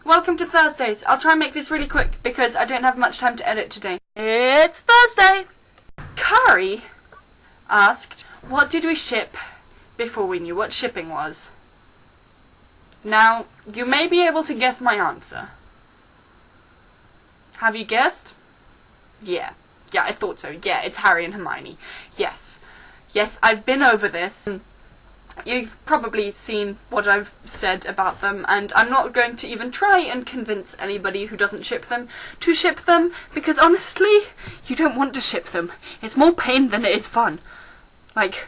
Welcome to Thursdays. I'll try and make this really quick because I don't have much time to edit today. It's Thursday! Kari asked, what did we ship before we knew what shipping was? Now, you may be able to guess my answer. Have you guessed? Yeah, I thought so. Yeah, it's Harry and Hermione. Yes, I've been over this. You've probably seen what I've said about them, and I'm not going to even try and convince anybody who doesn't ship them to ship them, because honestly, you don't want to ship them. It's more pain than it is fun. Like,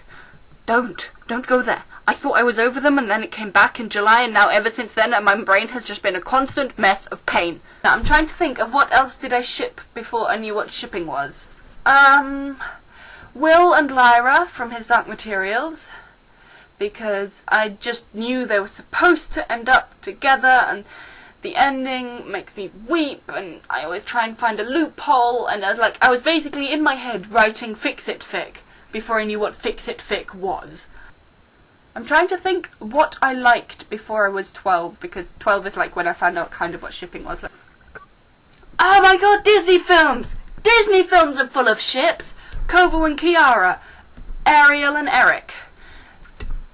don't go there. I thought I was over them, and then it came back in July, and now ever since then, my brain has just been a constant mess of pain. Now, I'm trying to think of what else did I ship before I knew what shipping was. Will and Lyra from His Dark Materials, because I just knew they were supposed to end up together, and the ending makes me weep, and I always try and find a loophole, and I was basically in my head writing Fix-It Fic before I knew what Fix-It Fic was. I'm trying to think what I liked before I was 12, because 12 is like when I found out kind of what shipping was. Oh my god, Disney films! Disney films are full of ships! Kovo and Kiara, Ariel and Eric,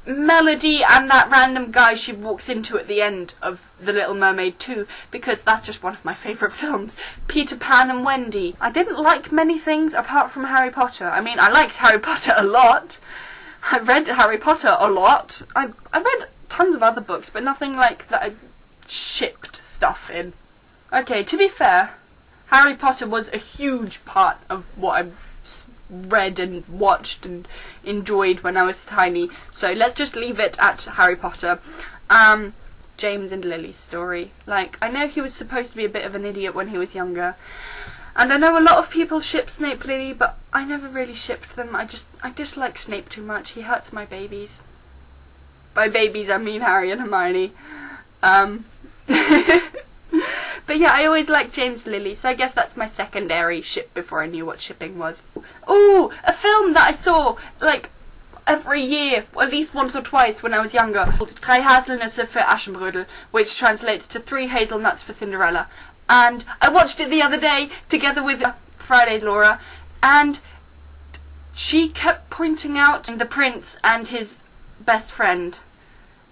Melody and that random guy she walks into at the end of The Little Mermaid 2, because that's just one of my favourite films. Peter Pan and Wendy. I didn't like many things apart from Harry Potter. I mean, I liked Harry Potter a lot. I read Harry Potter a lot. I read tons of other books, but nothing like that I shipped stuff in. Okay, to be fair, Harry Potter was a huge part of what I read and watched and enjoyed when I was tiny, so let's just leave it at Harry Potter. James and Lily's story. Like, I know he was supposed to be a bit of an idiot when he was younger, and I know a lot of people ship Snape Lily, but I never really shipped them. I dislike Snape too much. He hurts my babies. By babies I mean Harry and Hermione. But yeah, I always liked James Lily, so I guess that's my secondary ship before I knew what shipping was. Ooh, a film that I saw, like, every year, at least once or twice when I was younger, called Drei Haselnüsse für Aschenbrödel, which translates to 3 Hazelnuts for Cinderella. And I watched it the other day, together with Friday Laura, and she kept pointing out the prince and his best friend,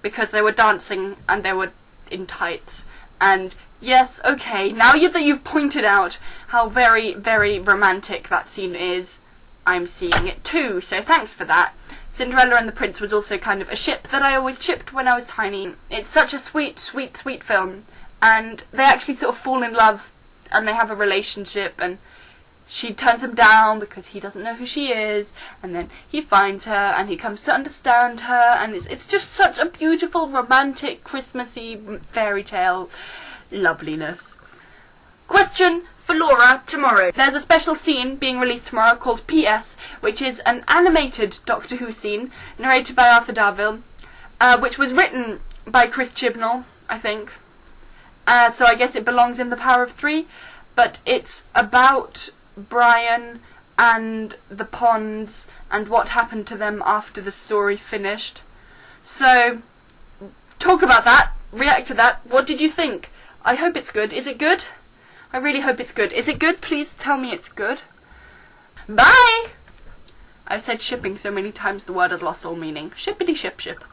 because they were dancing and they were in tights, and yes, okay, now that you've pointed out how very, very romantic that scene is, I'm seeing it too, so thanks for that. Cinderella and the Prince was also kind of a ship that I always shipped when I was tiny. It's such a sweet, sweet, sweet film, and they actually sort of fall in love, and they have a relationship, and she turns him down because he doesn't know who she is, and then he finds her, and he comes to understand her, and it's just such a beautiful, romantic, Christmassy fairy tale loveliness. Question for Laura tomorrow. There's a special scene being released tomorrow called PS, which is an animated Doctor Who scene narrated by Arthur Darvill, which was written by Chris Chibnall, I think. So I guess it belongs in the Power of 3, but it's about Brian and the ponds and what happened to them after the story finished. So, talk about that, react to that. What did you think? I hope it's good. Is it good? I really hope it's good. Is it good? Please tell me it's good. Bye! I've said shipping so many times the word has lost all meaning. Shippity ship ship.